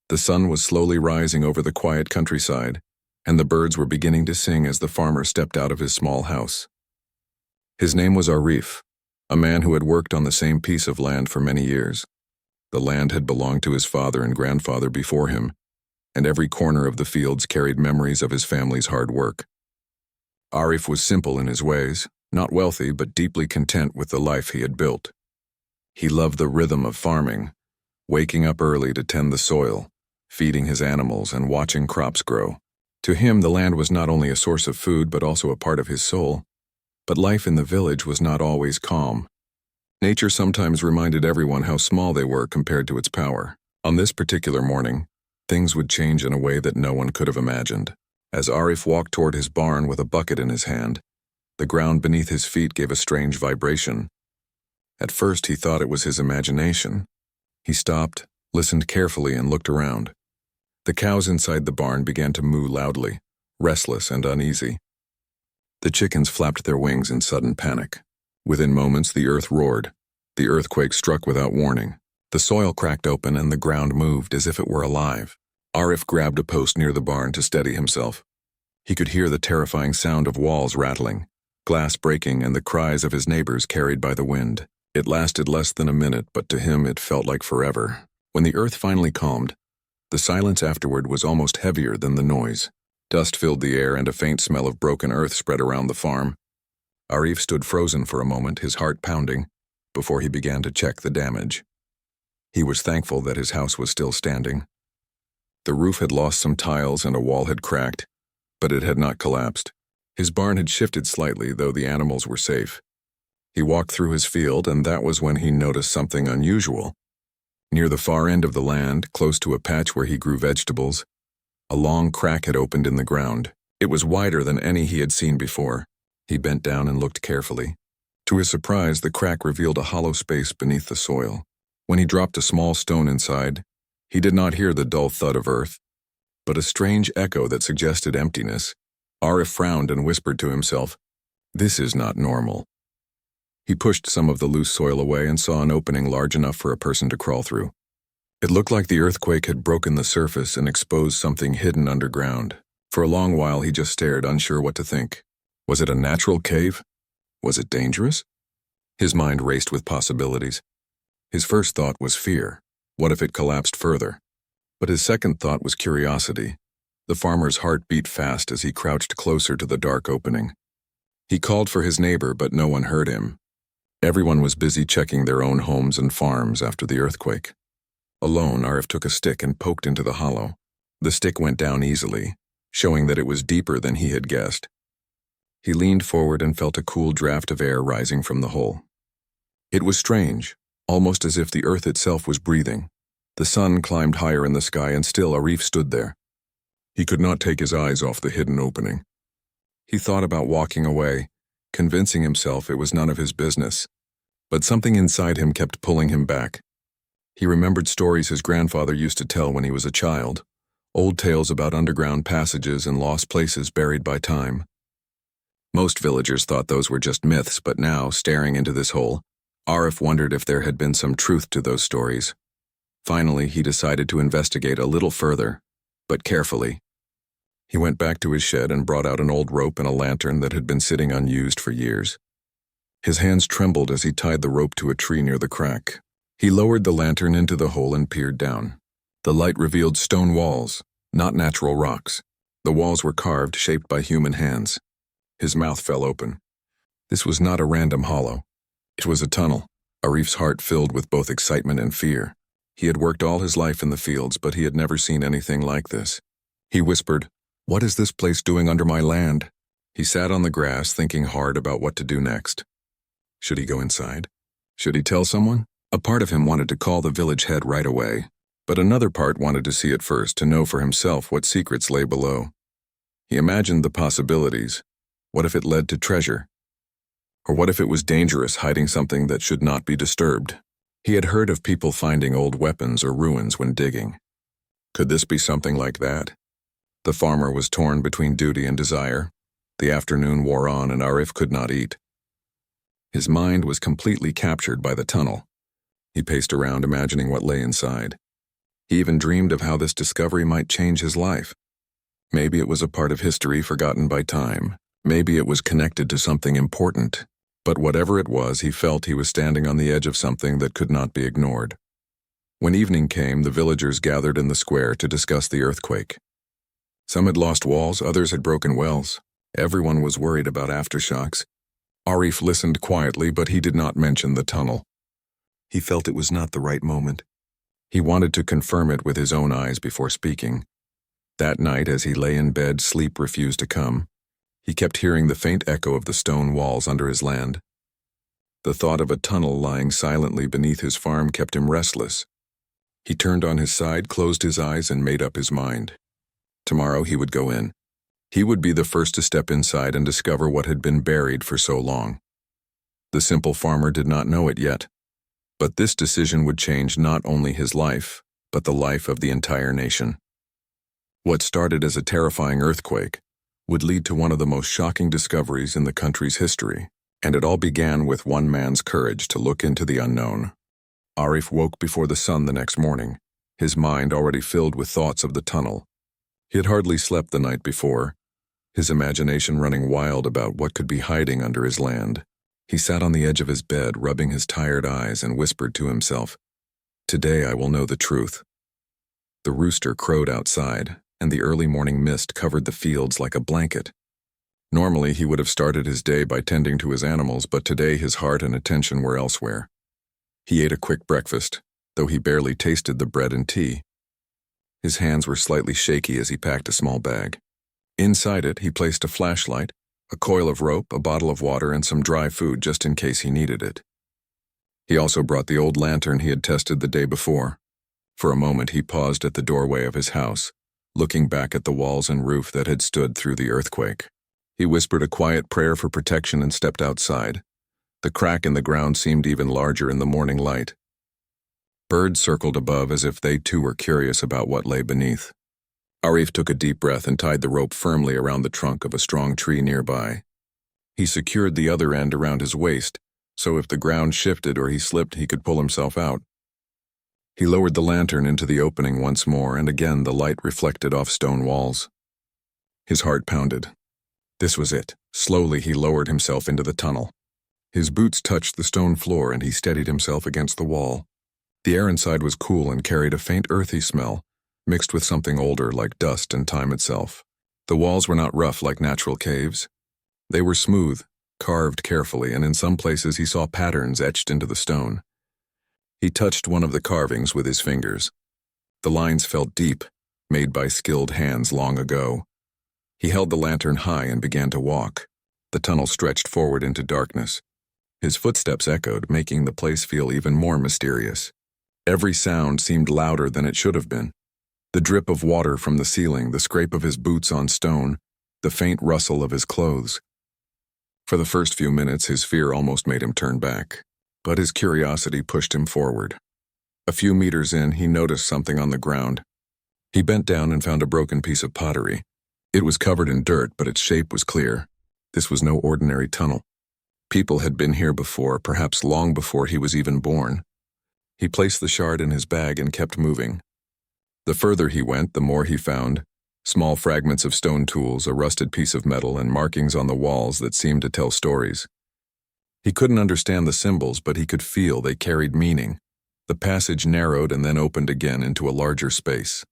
The sun was slowly rising over the quiet countryside, and the birds were beginning to sing as the farmer stepped out of his small house. His name was Arif, a man who had worked on the same piece of land for many years. The land had belonged to his father and grandfather before him, and every corner of the fields carried memories of his family's hard work. Arif was simple in his ways, not wealthy but deeply content with the life he had built. He loved the rhythm of farming, waking up early to tend the soil, feeding his animals and watching crops grow. To him, the land was not only a source of food but also a part of his soul. But life in the village was not always calm. Nature sometimes reminded everyone how small they were compared to its power. On this particular morning, things would change in a way that no one could have imagined. As Arif walked toward his barn with a bucket in his hand, the ground beneath his feet gave a strange vibration. At first he thought it was his imagination. He stopped, listened carefully, and looked around. The cows inside the barn began to moo loudly, restless and uneasy. The chickens flapped their wings in sudden panic. Within moments, the earth roared. The earthquake struck without warning. The soil cracked open and the ground moved as if it were alive. Arif grabbed a post near the barn to steady himself. He could hear the terrifying sound of walls rattling, glass breaking, and the cries of his neighbors carried by the wind. It lasted less than a minute, but to him it felt like forever. When the earth finally calmed, the silence afterward was almost heavier than the noise. Dust filled the air and a faint smell of broken earth spread around the farm. Arif stood frozen for a moment, his heart pounding, before he began to check the damage. He was thankful that his house was still standing. The roof had lost some tiles and a wall had cracked, but it had not collapsed. His barn had shifted slightly, though the animals were safe. He walked through his field, and that was when he noticed something unusual. Near the far end of the land, close to a patch where he grew vegetables, a long crack had opened in the ground. It was wider than any he had seen before. He bent down and looked carefully. To his surprise, the crack revealed a hollow space beneath the soil. When he dropped a small stone inside, he did not hear the dull thud of earth, but a strange echo that suggested emptiness. Arif frowned and whispered to himself, "This is not normal." He pushed some of the loose soil away and saw an opening large enough for a person to crawl through. It looked like the earthquake had broken the surface and exposed something hidden underground. For a long while he just stared, unsure what to think. Was it a natural cave? Was it dangerous? His mind raced with possibilities. His first thought was fear. What if it collapsed further? But his second thought was curiosity. The farmer's heart beat fast as he crouched closer to the dark opening. He called for his neighbor, but no one heard him. Everyone was busy checking their own homes and farms after the earthquake. Alone, Arif took a stick and poked into the hollow. The stick went down easily, showing that it was deeper than he had guessed. He leaned forward and felt a cool draft of air rising from the hole. It was strange, almost as if the earth itself was breathing. The sun climbed higher in the sky, and still Arif stood there. He could not take his eyes off the hidden opening. He thought about walking away, convincing himself it was none of his business. But something inside him kept pulling him back. He remembered stories his grandfather used to tell when he was a child, old tales about underground passages and lost places buried by time. Most villagers thought those were just myths, but now, staring into this hole, Arif wondered if there had been some truth to those stories. Finally, he decided to investigate a little further, but carefully. He went back to his shed and brought out an old rope and a lantern that had been sitting unused for years. His hands trembled as he tied the rope to a tree near the crack. He lowered the lantern into the hole and peered down. The light revealed stone walls, not natural rocks. The walls were carved, shaped by human hands. His mouth fell open. This was not a random hollow. It was a tunnel. Arif's heart filled with both excitement and fear. He had worked all his life in the fields, but he had never seen anything like this. He whispered, "What is this place doing under my land?" He sat on the grass, thinking hard about what to do next. Should he go inside? Should he tell someone? A part of him wanted to call the village head right away, but another part wanted to see it first, to know for himself what secrets lay below. He imagined the possibilities. What if it led to treasure? Or what if it was dangerous, hiding something that should not be disturbed? He had heard of people finding old weapons or ruins when digging. Could this be something like that? The farmer was torn between duty and desire. The afternoon wore on and Arif could not eat. His mind was completely captured by the tunnel. He paced around, imagining what lay inside. He even dreamed of how this discovery might change his life. Maybe it was a part of history forgotten by time. Maybe it was connected to something important. But whatever it was, he felt he was standing on the edge of something that could not be ignored. When evening came, the villagers gathered in the square to discuss the earthquake. Some had lost walls, others had broken wells. Everyone was worried about aftershocks. Arif listened quietly, but he did not mention the tunnel. He felt it was not the right moment. He wanted to confirm it with his own eyes before speaking. That night, as he lay in bed, sleep refused to come. He kept hearing the faint echo of the stone walls under his land. The thought of a tunnel lying silently beneath his farm kept him restless. He turned on his side, closed his eyes, and made up his mind. Tomorrow he would go in. He would be the first to step inside and discover what had been buried for so long. The simple farmer did not know it yet, but this decision would change not only his life, but the life of the entire nation. What started as a terrifying earthquake would lead to one of the most shocking discoveries in the country's history, and it all began with one man's courage to look into the unknown. Arif woke before the sun the next morning, his mind already filled with thoughts of the tunnel. He had hardly slept the night before, his imagination running wild about what could be hiding under his land. He sat on the edge of his bed, rubbing his tired eyes, and whispered to himself, "Today I will know the truth." The rooster crowed outside, and the early morning mist covered the fields like a blanket. Normally he would have started his day by tending to his animals, but today his heart and attention were elsewhere. He ate a quick breakfast, though he barely tasted the bread and tea. His hands were slightly shaky as he packed a small bag. Inside it, he placed a flashlight, a coil of rope, a bottle of water, and some dry food just in case he needed it. He also brought the old lantern he had tested the day before. For a moment he paused at the doorway of his house, looking back at the walls and roof that had stood through the earthquake. He whispered a quiet prayer for protection and stepped outside. The crack in the ground seemed even larger in the morning light. Birds circled above as if they too were curious about what lay beneath. Arif took a deep breath and tied the rope firmly around the trunk of a strong tree nearby. He secured the other end around his waist, so if the ground shifted or he slipped, he could pull himself out. He lowered the lantern into the opening once more, and again the light reflected off stone walls. His heart pounded. This was it. Slowly he lowered himself into the tunnel. His boots touched the stone floor and he steadied himself against the wall. The air inside was cool and carried a faint earthy smell, mixed with something older like dust and time itself. The walls were not rough like natural caves. They were smooth, carved carefully, and in some places he saw patterns etched into the stone. He touched one of the carvings with his fingers. The lines felt deep, made by skilled hands long ago. He held the lantern high and began to walk. The tunnel stretched forward into darkness. His footsteps echoed, making the place feel even more mysterious. Every sound seemed louder than it should have been. The drip of water from the ceiling, the scrape of his boots on stone, the faint rustle of his clothes. For the first few minutes, his fear almost made him turn back, but his curiosity pushed him forward. A few meters in, he noticed something on the ground. He bent down and found a broken piece of pottery. It was covered in dirt, but its shape was clear. This was no ordinary tunnel. People had been here before, perhaps long before he was even born. He placed the shard in his bag and kept moving. The further he went, the more he found. Small fragments of stone tools, a rusted piece of metal, and markings on the walls that seemed to tell stories. He couldn't understand the symbols, but he could feel they carried meaning. The passage narrowed and then opened again into a larger space.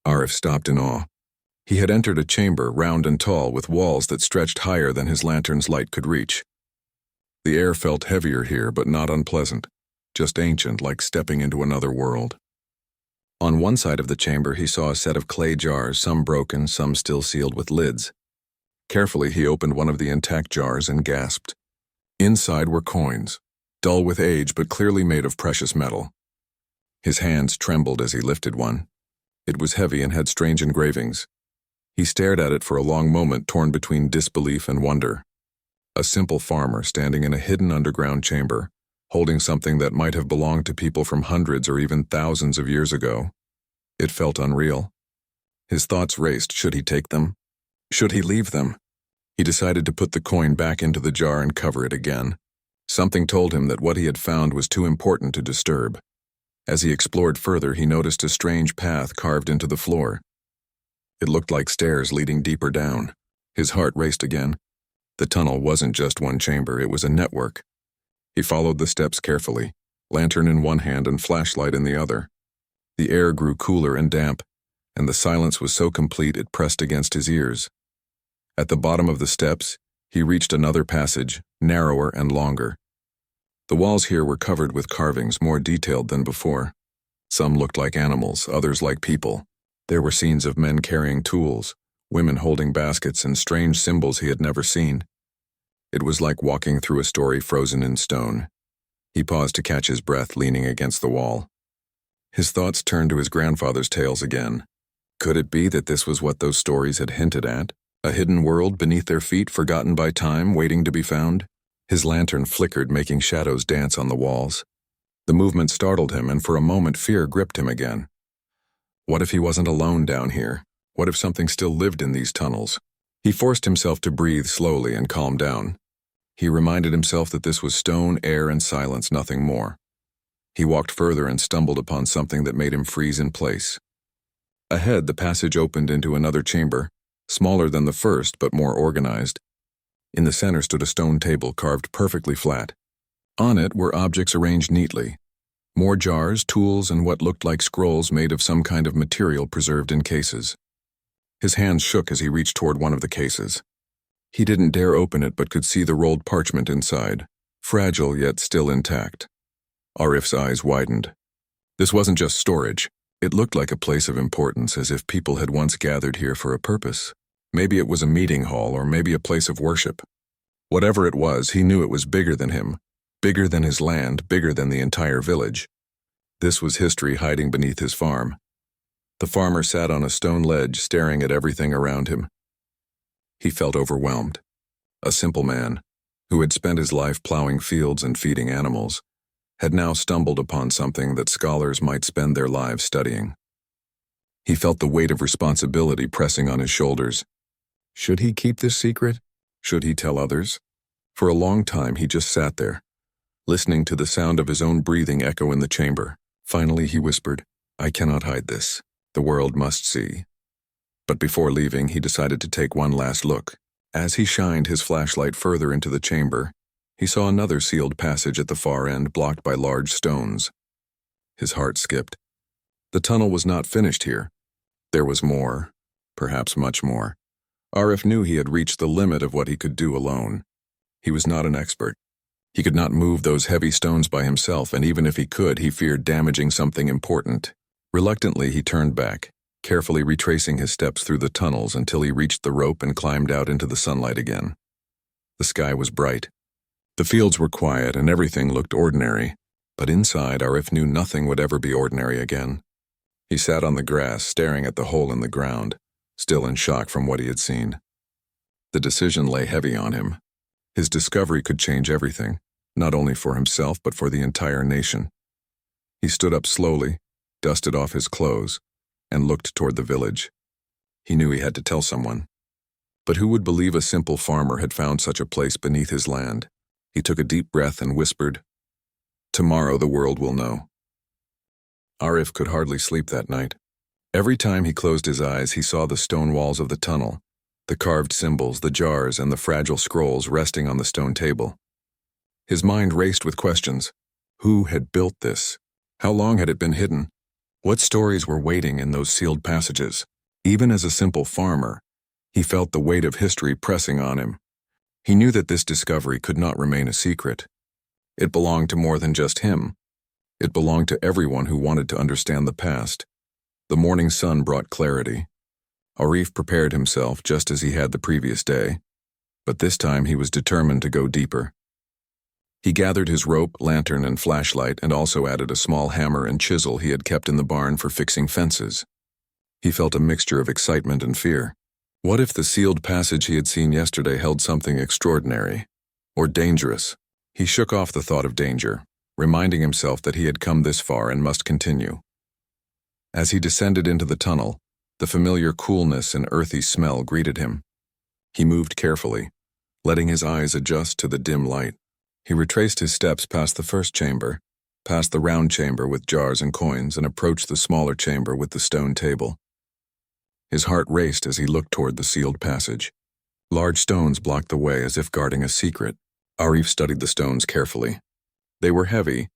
Arif stopped in awe. He had entered a chamber, round and tall, with walls that stretched higher than his lantern's light could reach. The air felt heavier here, but not unpleasant, just ancient, like stepping into another world. On one side of the chamber, he saw a set of clay jars, some broken, some still sealed with lids. Carefully, he opened one of the intact jars and gasped. Inside were coins, dull with age but clearly made of precious metal. His hands trembled as he lifted one. It was heavy and had strange engravings. He stared at it for a long moment, torn between disbelief and wonder. A simple farmer standing in a hidden underground chamber, holding something that might have belonged to people from hundreds or even thousands of years ago. It felt unreal. His thoughts raced. Should he take them? Should he leave them? He decided to put the coin back into the jar and cover it again. Something told him that what he had found was too important to disturb. As he explored further, he noticed a strange path carved into the floor. It looked like stairs leading deeper down. His heart raced again. The tunnel wasn't just one chamber, it was a network. He followed the steps carefully, lantern in one hand and flashlight in the other. The air grew cooler and damp, and the silence was so complete it pressed against his ears. At the bottom of the steps, he reached another passage, narrower and longer. The walls here were covered with carvings more detailed than before. Some looked like animals, others like people. There were scenes of men carrying tools, women holding baskets, and strange symbols he had never seen. It was like walking through a story frozen in stone. He paused to catch his breath, leaning against the wall. His thoughts turned to his grandfather's tales again. Could it be that this was what those stories had hinted at? A hidden world beneath their feet, forgotten by time, waiting to be found? His lantern flickered, making shadows dance on the walls. The movement startled him, and for a moment fear gripped him again. What if he wasn't alone down here? What if something still lived in these tunnels? He forced himself to breathe slowly and calm down. He reminded himself that this was stone, air, and silence, nothing more. He walked further and stumbled upon something that made him freeze in place. Ahead, the passage opened into another chamber, smaller than the first but more organized. In the center stood a stone table carved perfectly flat. On it were objects arranged neatly. More jars, tools, and what looked like scrolls made of some kind of material preserved in cases. His hands shook as he reached toward one of the cases. He didn't dare open it but could see the rolled parchment inside, fragile yet still intact. Arif's eyes widened. This wasn't just storage. It looked like a place of importance, as if people had once gathered here for a purpose. Maybe it was a meeting hall, or maybe a place of worship. Whatever it was, he knew it was bigger than him, bigger than his land, bigger than the entire village. This was history hiding beneath his farm. The farmer sat on a stone ledge, staring at everything around him. He felt overwhelmed. A simple man, who had spent his life plowing fields and feeding animals, had now stumbled upon something that scholars might spend their lives studying. He felt the weight of responsibility pressing on his shoulders. Should he keep this secret? Should he tell others? For a long time he just sat there, listening to the sound of his own breathing echo in the chamber. Finally he whispered, "I cannot hide this. The world must see." But before leaving, he decided to take one last look. As he shined his flashlight further into the chamber, he saw another sealed passage at the far end, blocked by large stones. His heart skipped. The tunnel was not finished here. There was more, perhaps much more. Arif knew he had reached the limit of what he could do alone. He was not an expert. He could not move those heavy stones by himself, and even if he could, he feared damaging something important. Reluctantly, he turned back, carefully retracing his steps through the tunnels until he reached the rope and climbed out into the sunlight again. The sky was bright. The fields were quiet and everything looked ordinary, but inside Arif knew nothing would ever be ordinary again. He sat on the grass, staring at the hole in the ground, still in shock from what he had seen. The decision lay heavy on him. His discovery could change everything, not only for himself but for the entire nation. He stood up slowly, dusted off his clothes, and looked toward the village. He knew he had to tell someone. But who would believe a simple farmer had found such a place beneath his land? He took a deep breath and whispered, "Tomorrow the world will know." Arif could hardly sleep that night. Every time he closed his eyes, he saw the stone walls of the tunnel, the carved symbols, the jars, and the fragile scrolls resting on the stone table. His mind raced with questions. Who had built this? How long had it been hidden? What stories were waiting in those sealed passages? Even as a simple farmer, he felt the weight of history pressing on him. He knew that this discovery could not remain a secret. It belonged to more than just him. It belonged to everyone who wanted to understand the past. The morning sun brought clarity. Arif prepared himself just as he had the previous day, but this time he was determined to go deeper. He gathered his rope, lantern, and flashlight, and also added a small hammer and chisel he had kept in the barn for fixing fences. He felt a mixture of excitement and fear. What if the sealed passage he had seen yesterday held something extraordinary, or dangerous? He shook off the thought of danger, reminding himself that he had come this far and must continue. As he descended into the tunnel, the familiar coolness and earthy smell greeted him. He moved carefully, letting his eyes adjust to the dim light. He retraced his steps past the first chamber, past the round chamber with jars and coins, and approached the smaller chamber with the stone table. His heart raced as he looked toward the sealed passage. Large stones blocked the way as if guarding a secret. Arif studied the stones carefully. They were heavy,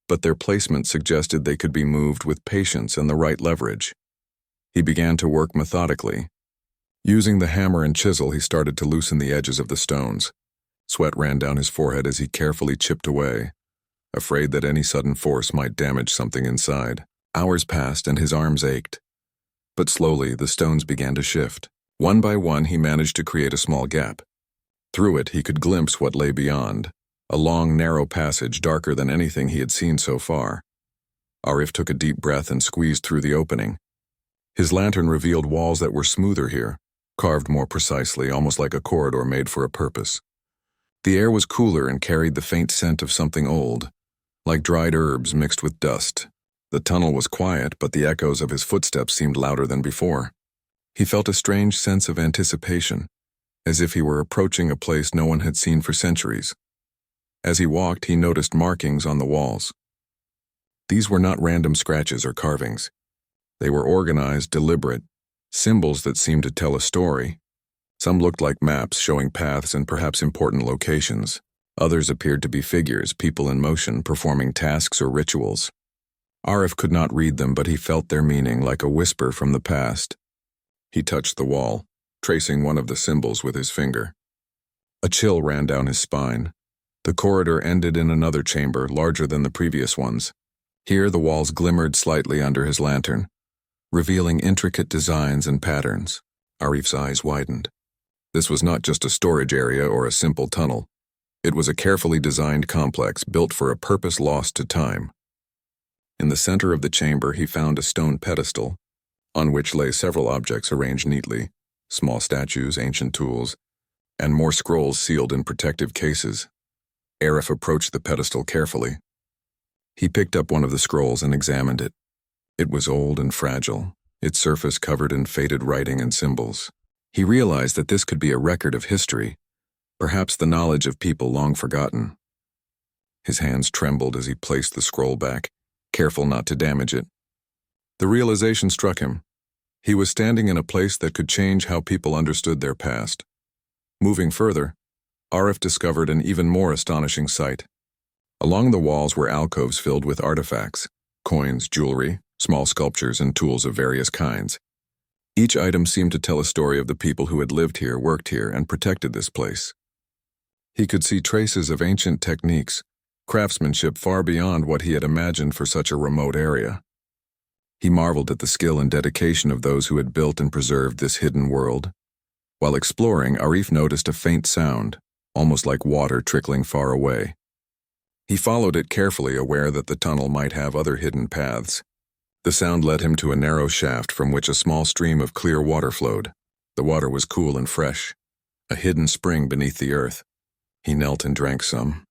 but their placement suggested they could be moved with patience and the right leverage. He began to work methodically. Using the hammer and chisel, he started to loosen the edges of the stones. Sweat ran down his forehead as he carefully chipped away, afraid that any sudden force might damage something inside. Hours passed and his arms ached. But slowly, the stones began to shift. One by one, he managed to create a small gap. Through it, he could glimpse what lay beyond, a long, narrow passage darker than anything he had seen so far. Arif took a deep breath and squeezed through the opening. His lantern revealed walls that were smoother here, carved more precisely, almost like a corridor made for a purpose. The air was cooler and carried the faint scent of something old, like dried herbs mixed with dust. The tunnel was quiet, but the echoes of his footsteps seemed louder than before. He felt a strange sense of anticipation, as if he were approaching a place no one had seen for centuries. As he walked, he noticed markings on the walls. These were not random scratches or carvings. They were organized, deliberate, symbols that seemed to tell a story. Some looked like maps showing paths and perhaps important locations. Others appeared to be figures, people in motion, performing tasks or rituals. Arif could not read them, but he felt their meaning like a whisper from the past. He touched the wall, tracing one of the symbols with his finger. A chill ran down his spine. The corridor ended in another chamber, larger than the previous ones. Here the walls glimmered slightly under his lantern, revealing intricate designs and patterns. Arif's eyes widened. This was not just a storage area or a simple tunnel. It was a carefully designed complex built for a purpose lost to time. In the center of the chamber, he found a stone pedestal, on which lay several objects arranged neatly, small statues, ancient tools, and more scrolls sealed in protective cases. Arif approached the pedestal carefully. He picked up one of the scrolls and examined it. It was old and fragile, its surface covered in faded writing and symbols. He realized that this could be a record of history, perhaps the knowledge of people long forgotten. His hands trembled as he placed the scroll back, careful not to damage it. The realization struck him. He was standing in a place that could change how people understood their past. Moving further, Arif discovered an even more astonishing sight. Along the walls were alcoves filled with artifacts, coins, jewelry, small sculptures, and tools of various kinds. Each item seemed to tell a story of the people who had lived here, worked here, and protected this place. He could see traces of ancient techniques, craftsmanship far beyond what he had imagined for such a remote area. He marveled at the skill and dedication of those who had built and preserved this hidden world. While exploring, Arif noticed a faint sound, almost like water trickling far away. He followed it carefully, aware that the tunnel might have other hidden paths. The sound led him to a narrow shaft from which a small stream of clear water flowed. The water was cool and fresh, a hidden spring beneath the earth. He knelt and drank some,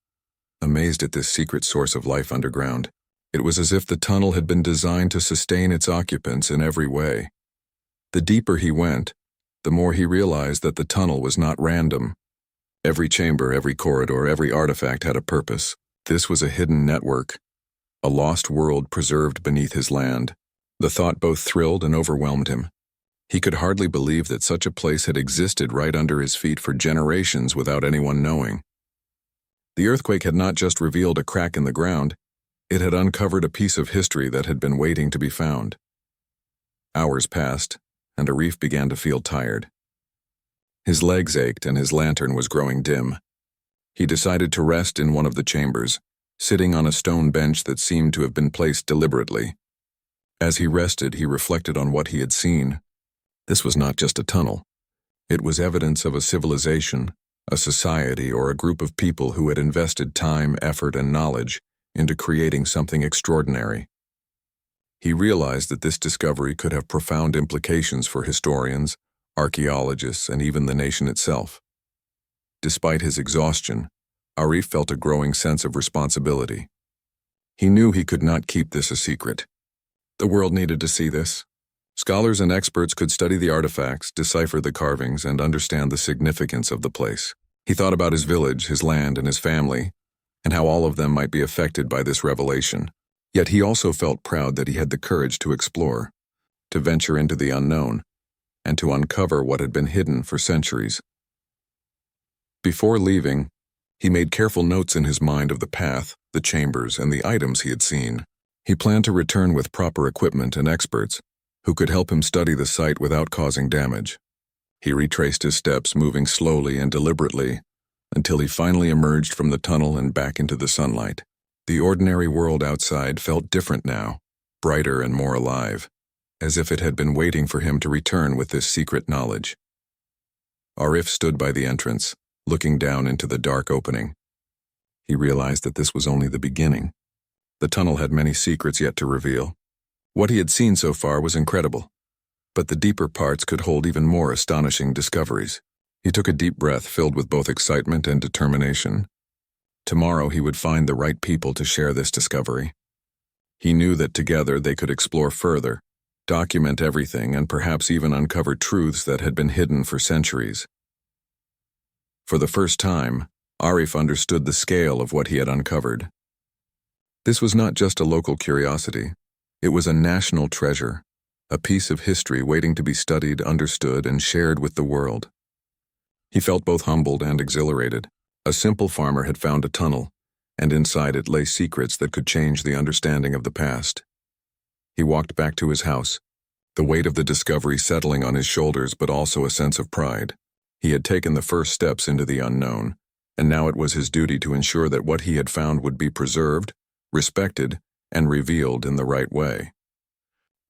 amazed at this secret source of life underground. It was as if the tunnel had been designed to sustain its occupants in every way. The deeper he went, the more he realized that the tunnel was not random. Every chamber, every corridor, every artifact had a purpose. This was a hidden network, a lost world preserved beneath his land. The thought both thrilled and overwhelmed him. He could hardly believe that such a place had existed right under his feet for generations without anyone knowing. The earthquake had not just revealed a crack in the ground, it had uncovered a piece of history that had been waiting to be found. Hours passed, and Arif began to feel tired. His legs ached and his lantern was growing dim. He decided to rest in one of the chambers, sitting on a stone bench that seemed to have been placed deliberately. As he rested, he reflected on what he had seen. This was not just a tunnel. It was evidence of a civilization, a society, or a group of people who had invested time, effort, and knowledge into creating something extraordinary. He realized that this discovery could have profound implications for historians, archaeologists, and even the nation itself. Despite his exhaustion, Arif felt a growing sense of responsibility. He knew he could not keep this a secret. The world needed to see this. Scholars and experts could study the artifacts, decipher the carvings, and understand the significance of the place. He thought about his village, his land, and his family, and how all of them might be affected by this revelation. Yet he also felt proud that he had the courage to explore, to venture into the unknown, and to uncover what had been hidden for centuries. Before leaving, he made careful notes in his mind of the path, the chambers, and the items he had seen. He planned to return with proper equipment and experts who could help him study the site without causing damage. He retraced his steps, moving slowly and deliberately, until he finally emerged from the tunnel and back into the sunlight. The ordinary world outside felt different now, brighter and more alive, as if it had been waiting for him to return with this secret knowledge. Arif stood by the entrance, looking down into the dark opening. He realized that this was only the beginning. The tunnel had many secrets yet to reveal. What he had seen so far was incredible, but the deeper parts could hold even more astonishing discoveries. He took a deep breath filled with both excitement and determination. Tomorrow he would find the right people to share this discovery. He knew that together they could explore further, document everything, and perhaps even uncover truths that had been hidden for centuries. For the first time, Arif understood the scale of what he had uncovered. This was not just a local curiosity. It was a national treasure, a piece of history waiting to be studied, understood, and shared with the world. He felt both humbled and exhilarated. A simple farmer had found a tunnel, and inside it lay secrets that could change the understanding of the past. He walked back to his house, the weight of the discovery settling on his shoulders, but also a sense of pride. He had taken the first steps into the unknown, and now it was his duty to ensure that what he had found would be preserved, respected, and revealed in the right way.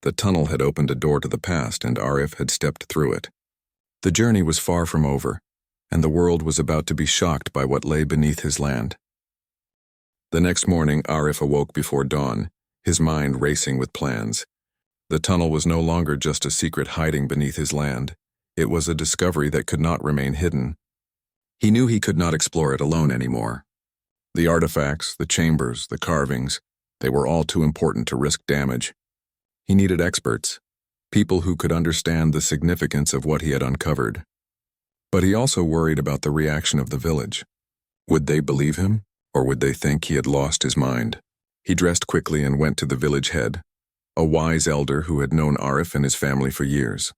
The tunnel had opened a door to the past, and Arif had stepped through it. The journey was far from over, and the world was about to be shocked by what lay beneath his land. The next morning, Arif awoke before dawn, his mind racing with plans. The tunnel was no longer just a secret hiding beneath his land. It was a discovery that could not remain hidden. He knew he could not explore it alone anymore. The artifacts, the chambers, the carvings, they were all too important to risk damage. He needed experts, people who could understand the significance of what he had uncovered. But he also worried about the reaction of the village. Would they believe him, or would they think he had lost his mind? He dressed quickly and went to the village head, a wise elder who had known Arif and his family for years.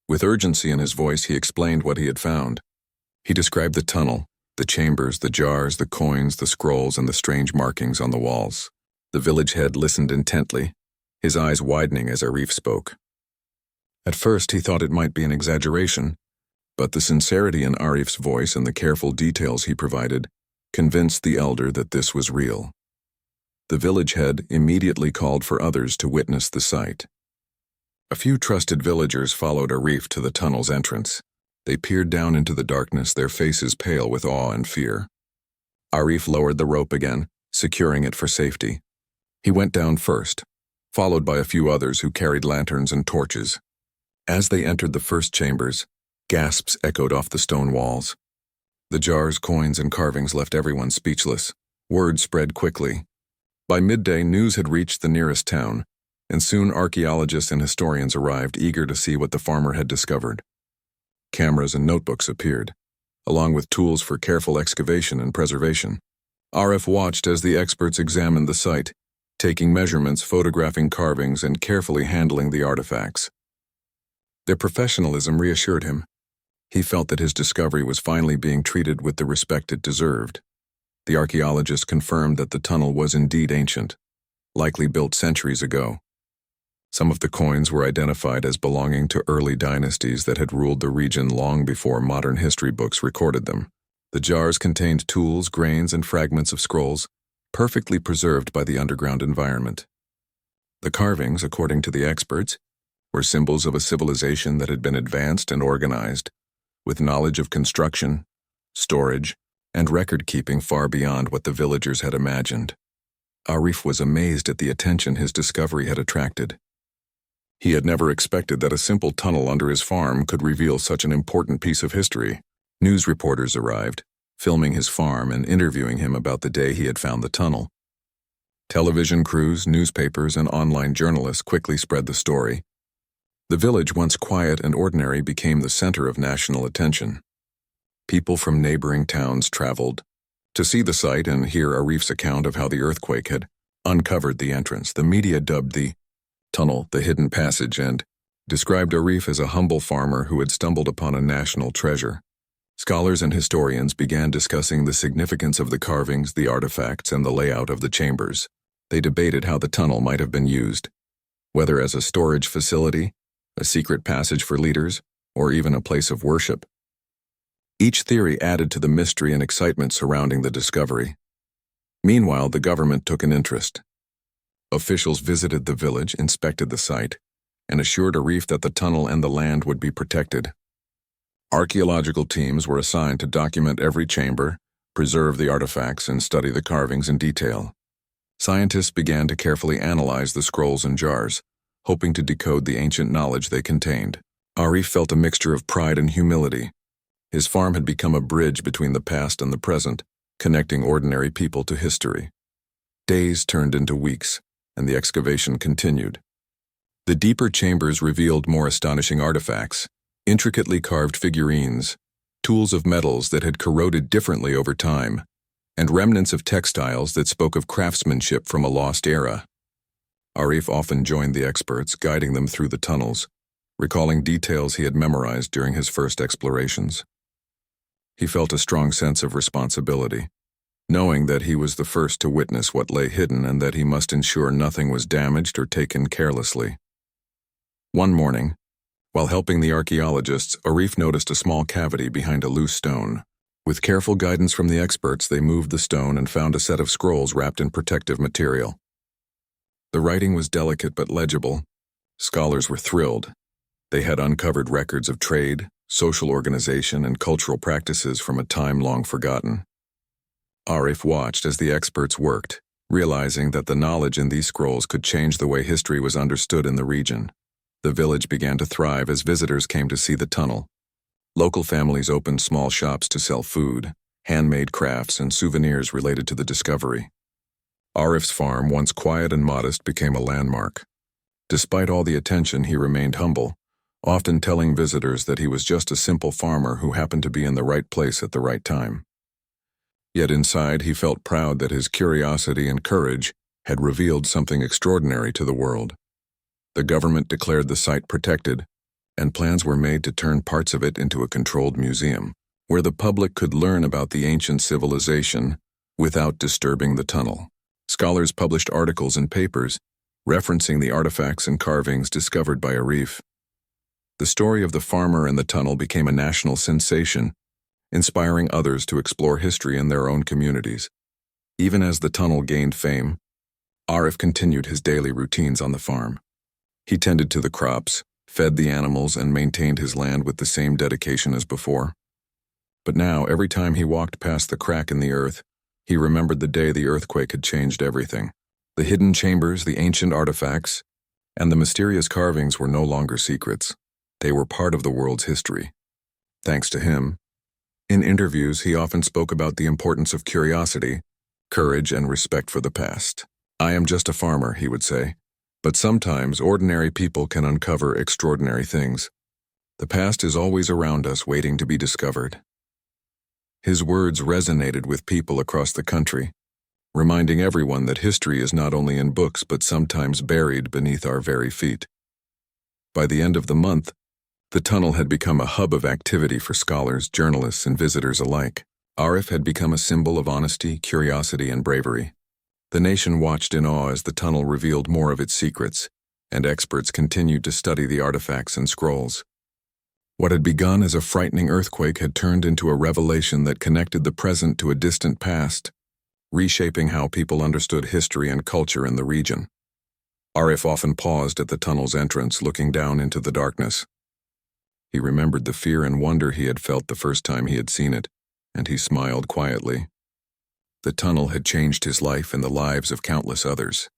With urgency in his voice, he explained what he had found. He described the tunnel, the chambers, the jars, the coins, the scrolls, and the strange markings on the walls. The village head listened intently, his eyes widening as Arif spoke. At first, he thought it might be an exaggeration, but the sincerity in Arif's voice and the careful details he provided convinced the elder that this was real. The village head immediately called for others to witness the sight. A few trusted villagers followed Arif to the tunnel's entrance. They peered down into the darkness, their faces pale with awe and fear. Arif lowered the rope again, securing it for safety. He went down first, followed by a few others who carried lanterns and torches. As they entered the first chambers, gasps echoed off the stone walls. The jars, coins, and carvings left everyone speechless. Word spread quickly. By midday, news had reached the nearest town, and soon archaeologists and historians arrived, eager to see what the farmer had discovered. Cameras and notebooks appeared, along with tools for careful excavation and preservation. Arif watched as the experts examined the site, taking measurements, photographing carvings, and carefully handling the artifacts. Their professionalism reassured him. He felt that his discovery was finally being treated with the respect it deserved. The archaeologists confirmed that the tunnel was indeed ancient, likely built centuries ago. Some of the coins were identified as belonging to early dynasties that had ruled the region long before modern history books recorded them. The jars contained tools, grains, and fragments of scrolls, perfectly preserved by the underground environment. The carvings, according to the experts, were symbols of a civilization that had been advanced and organized, with knowledge of construction, storage, and record-keeping far beyond what the villagers had imagined. Arif was amazed at the attention his discovery had attracted. He had never expected that a simple tunnel under his farm could reveal such an important piece of history. News reporters arrived, filming his farm and interviewing him about the day he had found the tunnel. Television crews, newspapers, and online journalists quickly spread the story. The village, once quiet and ordinary, became the center of national attention. People from neighboring towns traveled To see the site and hear Arif's account of how the earthquake had uncovered the entrance, the media dubbed the tunnel the hidden passage and described Arif as a humble farmer who had stumbled upon a national treasure. Scholars and historians began discussing the significance of the carvings, the artifacts, and the layout of the chambers. They debated how the tunnel might have been used, whether as a storage facility, a secret passage for leaders, or even a place of worship. Each theory added to the mystery and excitement surrounding the discovery. Meanwhile, the government took an interest. Officials visited the village, inspected the site, and assured Arif that the tunnel and the land would be protected. Archaeological teams were assigned to document every chamber, preserve the artifacts, and study the carvings in detail. Scientists began to carefully analyze the scrolls and jars, hoping to decode the ancient knowledge they contained. Arif felt a mixture of pride and humility. His farm had become a bridge between the past and the present, connecting ordinary people to history. Days turned into weeks, and the excavation continued. The deeper chambers revealed more astonishing artifacts, intricately carved figurines, tools of metals that had corroded differently over time, and remnants of textiles that spoke of craftsmanship from a lost era. Arif often joined the experts, guiding them through the tunnels, recalling details he had memorized during his first explorations. He felt a strong sense of responsibility, knowing that he was the first to witness what lay hidden and that he must ensure nothing was damaged or taken carelessly. One morning, while helping the archaeologists, Arif noticed a small cavity behind a loose stone. With careful guidance from the experts, they moved the stone and found a set of scrolls wrapped in protective material. The writing was delicate but legible. Scholars were thrilled. They had uncovered records of trade, social organization, and cultural practices from a time long forgotten. Arif watched as the experts worked, realizing that the knowledge in these scrolls could change the way history was understood in the region. The village began to thrive as visitors came to see the tunnel. Local families opened small shops to sell food, handmade crafts, and souvenirs related to the discovery. Arif's farm, once quiet and modest, became a landmark. Despite all the attention, he remained humble, often telling visitors that he was just a simple farmer who happened to be in the right place at the right time. Yet inside, he felt proud that his curiosity and courage had revealed something extraordinary to the world. The government declared the site protected, and plans were made to turn parts of it into a controlled museum, where the public could learn about the ancient civilization without disturbing the tunnel. Scholars published articles and papers referencing the artifacts and carvings discovered by Arif. The story of the farmer and the tunnel became a national sensation, inspiring others to explore history in their own communities. Even as the tunnel gained fame, Arif continued his daily routines on the farm. He tended to the crops, fed the animals, and maintained his land with the same dedication as before. But now, every time he walked past the crack in the earth, he remembered the day the earthquake had changed everything. The hidden chambers, the ancient artifacts, and the mysterious carvings were no longer secrets. They were part of the world's history. Thanks to him, in interviews, he often spoke about the importance of curiosity, courage, and respect for the past. "I am just a farmer," he would say, "but sometimes ordinary people can uncover extraordinary things. The past is always around us, waiting to be discovered." His words resonated with people across the country, reminding everyone that history is not only in books but sometimes buried beneath our very feet. By the end of the month, the tunnel had become a hub of activity for scholars, journalists, and visitors alike. Arif had become a symbol of honesty, curiosity, and bravery. The nation watched in awe as the tunnel revealed more of its secrets, and experts continued to study the artifacts and scrolls. What had begun as a frightening earthquake had turned into a revelation that connected the present to a distant past, reshaping how people understood history and culture in the region. Arif often paused at the tunnel's entrance, looking down into the darkness. He remembered the fear and wonder he had felt the first time he had seen it, and he smiled quietly. The tunnel had changed his life and the lives of countless others.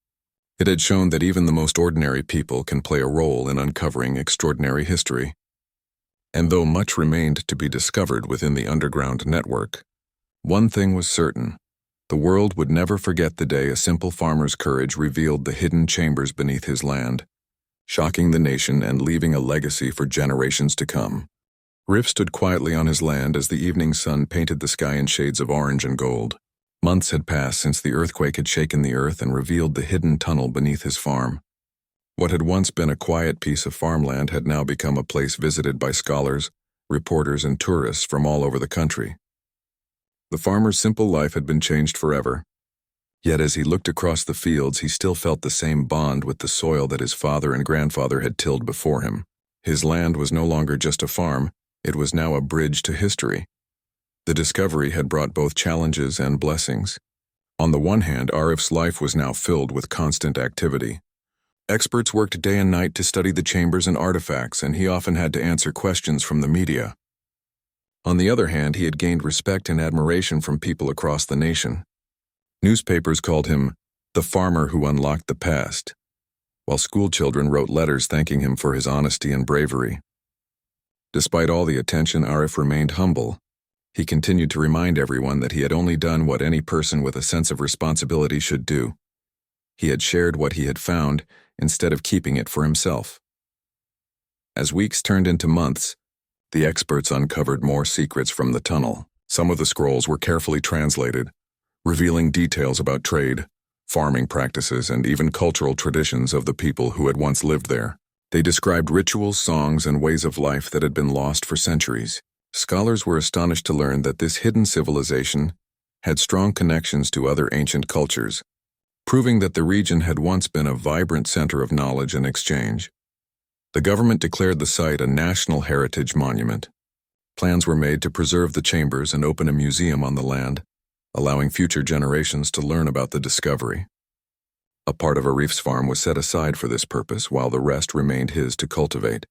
It had shown that even the most ordinary people can play a role in uncovering extraordinary history. And though much remained to be discovered within the underground network, one thing was certain: the world would never forget the day a simple farmer's courage revealed the hidden chambers beneath his land, shocking the nation and leaving a legacy for generations to come. Arif stood quietly on his land as the evening sun painted the sky in shades of orange and gold. Months had passed since the earthquake had shaken the earth and revealed the hidden tunnel beneath his farm. What had once been a quiet piece of farmland had now become a place visited by scholars, reporters, and tourists from all over the country. The farmer's simple life had been changed forever. Yet as he looked across the fields, he still felt the same bond with the soil that his father and grandfather had tilled before him. His land was no longer just a farm, it was now a bridge to history. The discovery had brought both challenges and blessings. On the one hand, Arif's life was now filled with constant activity. Experts worked day and night to study the chambers and artifacts, and he often had to answer questions from the media. On the other hand, he had gained respect and admiration from people across the nation. Newspapers called him the farmer who unlocked the past, while schoolchildren wrote letters thanking him for his honesty and bravery. Despite all the attention, Arif remained humble. He continued to remind everyone that he had only done what any person with a sense of responsibility should do. He had shared what he had found instead of keeping it for himself. As weeks turned into months, the experts uncovered more secrets from the tunnel. Some of the scrolls were carefully translated, revealing details about trade, farming practices, and even cultural traditions of the people who had once lived there. They described rituals, songs, and ways of life that had been lost for centuries. Scholars were astonished to learn that this hidden civilization had strong connections to other ancient cultures, proving that the region had once been a vibrant center of knowledge and exchange. The government declared the site a National Heritage Monument. Plans were made to preserve the chambers and open a museum on the land, allowing future generations to learn about the discovery. A part of Arif's farm was set aside for this purpose, while the rest remained his to cultivate.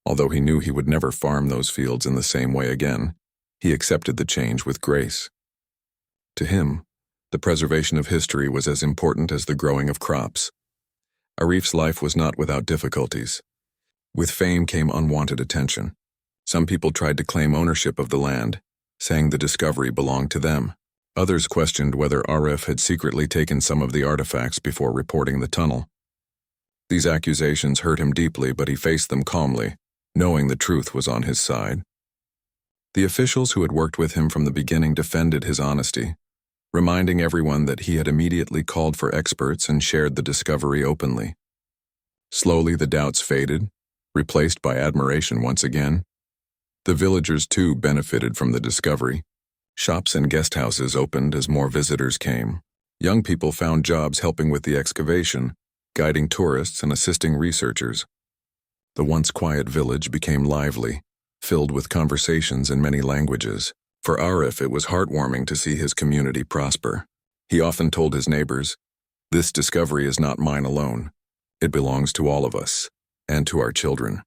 Although he knew he would never farm those fields in the same way again, he accepted the change with grace. To him, the preservation of history was as important as the growing of crops. Arif's life was not without difficulties. With fame came unwanted attention. Some people tried to claim ownership of the land, saying the discovery belonged to them. Others questioned whether Arif had secretly taken some of the artifacts before reporting the tunnel. These accusations hurt him deeply, but he faced them calmly, knowing the truth was on his side. The officials who had worked with him from the beginning defended his honesty, reminding everyone that he had immediately called for experts and shared the discovery openly. Slowly the doubts faded, replaced by admiration once again. The villagers too benefited from the discovery. Shops and guest houses opened as more visitors came. Young people found jobs helping with the excavation, guiding tourists and assisting researchers. The once quiet village became lively, filled with conversations in many languages. For Arif, it was heartwarming to see his community prosper. He often told his neighbors, "This discovery is not mine alone. It belongs to all of us, and to our children."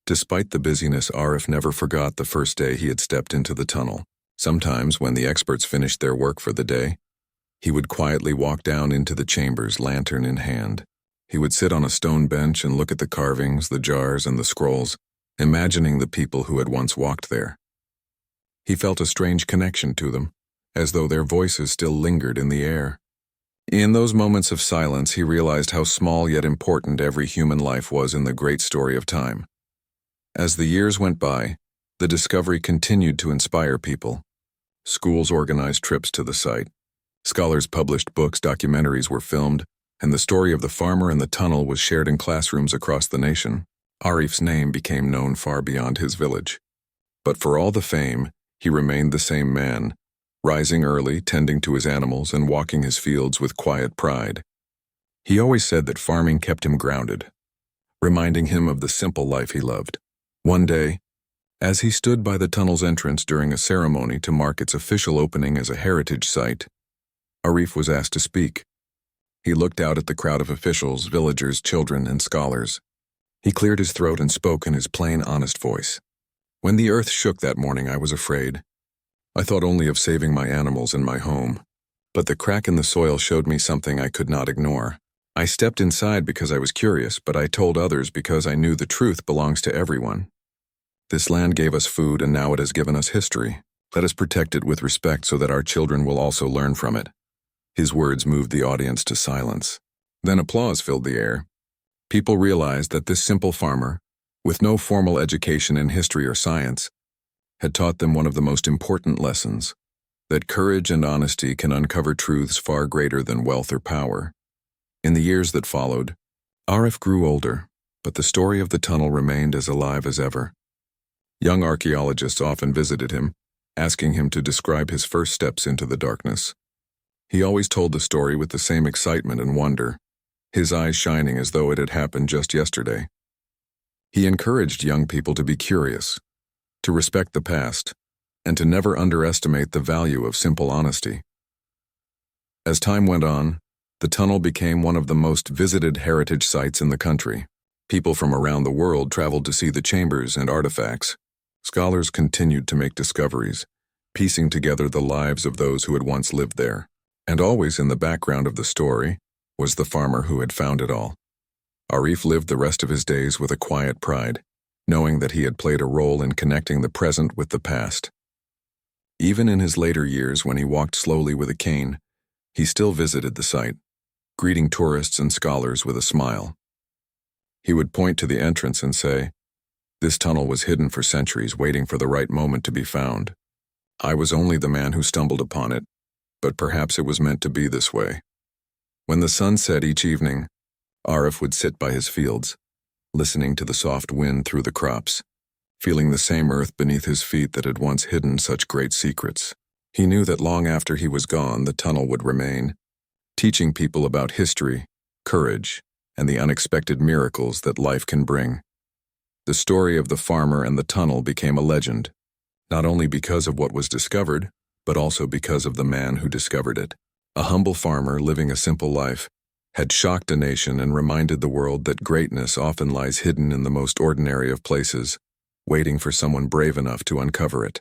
Despite the busyness, Arif never forgot the first day he had stepped into the tunnel. Sometimes, when the experts finished their work for the day, he would quietly walk down into the chambers, lantern in hand. He would sit on a stone bench and look at the carvings, the jars, and the scrolls, imagining the people who had once walked there. He felt a strange connection to them, as though their voices still lingered in the air. In those moments of silence, he realized how small yet important every human life was in the great story of time. As the years went by, the discovery continued to inspire people. Schools organized trips to the site. Scholars published books, documentaries were filmed, and the story of the farmer and the tunnel was shared in classrooms across the nation. Arif's name became known far beyond his village. But for all the fame, he remained the same man, rising early, tending to his animals, and walking his fields with quiet pride. He always said that farming kept him grounded, reminding him of the simple life he loved. One day, as he stood by the tunnel's entrance during a ceremony to mark its official opening as a heritage site, Arif was asked to speak. He looked out at the crowd of officials, villagers, children, and scholars. He cleared his throat and spoke in his plain, honest voice. "When the earth shook that morning, I was afraid. I thought only of saving my animals and my home. But the crack in the soil showed me something I could not ignore. I stepped inside because I was curious, but I told others because I knew the truth belongs to everyone. This land gave us food, and now it has given us history. Let us protect it with respect so that our children will also learn from it." His words moved the audience to silence. Then applause filled the air. People realized that this simple farmer, with no formal education in history or science, had taught them one of the most important lessons, that courage and honesty can uncover truths far greater than wealth or power. In the years that followed, Arif grew older, but the story of the tunnel remained as alive as ever. Young archaeologists often visited him, asking him to describe his first steps into the darkness. He always told the story with the same excitement and wonder, his eyes shining as though it had happened just yesterday. He encouraged young people to be curious, to respect the past, and to never underestimate the value of simple honesty. As time went on, the tunnel became one of the most visited heritage sites in the country. People from around the world traveled to see the chambers and artifacts. Scholars continued to make discoveries, piecing together the lives of those who had once lived there. And always in the background of the story was the farmer who had found it all. Arif lived the rest of his days with a quiet pride, knowing that he had played a role in connecting the present with the past. Even in his later years, when he walked slowly with a cane, he still visited the site, greeting tourists and scholars with a smile. He would point to the entrance and say, "This tunnel was hidden for centuries, waiting for the right moment to be found. I was only the man who stumbled upon it, but perhaps it was meant to be this way." When the sun set each evening, Arif would sit by his fields, listening to the soft wind through the crops, feeling the same earth beneath his feet that had once hidden such great secrets. He knew that long after he was gone, the tunnel would remain, teaching people about history, courage, and the unexpected miracles that life can bring. The story of the farmer and the tunnel became a legend, not only because of what was discovered, but also because of the man who discovered it. A humble farmer living a simple life had shocked a nation and reminded the world that greatness often lies hidden in the most ordinary of places, waiting for someone brave enough to uncover it.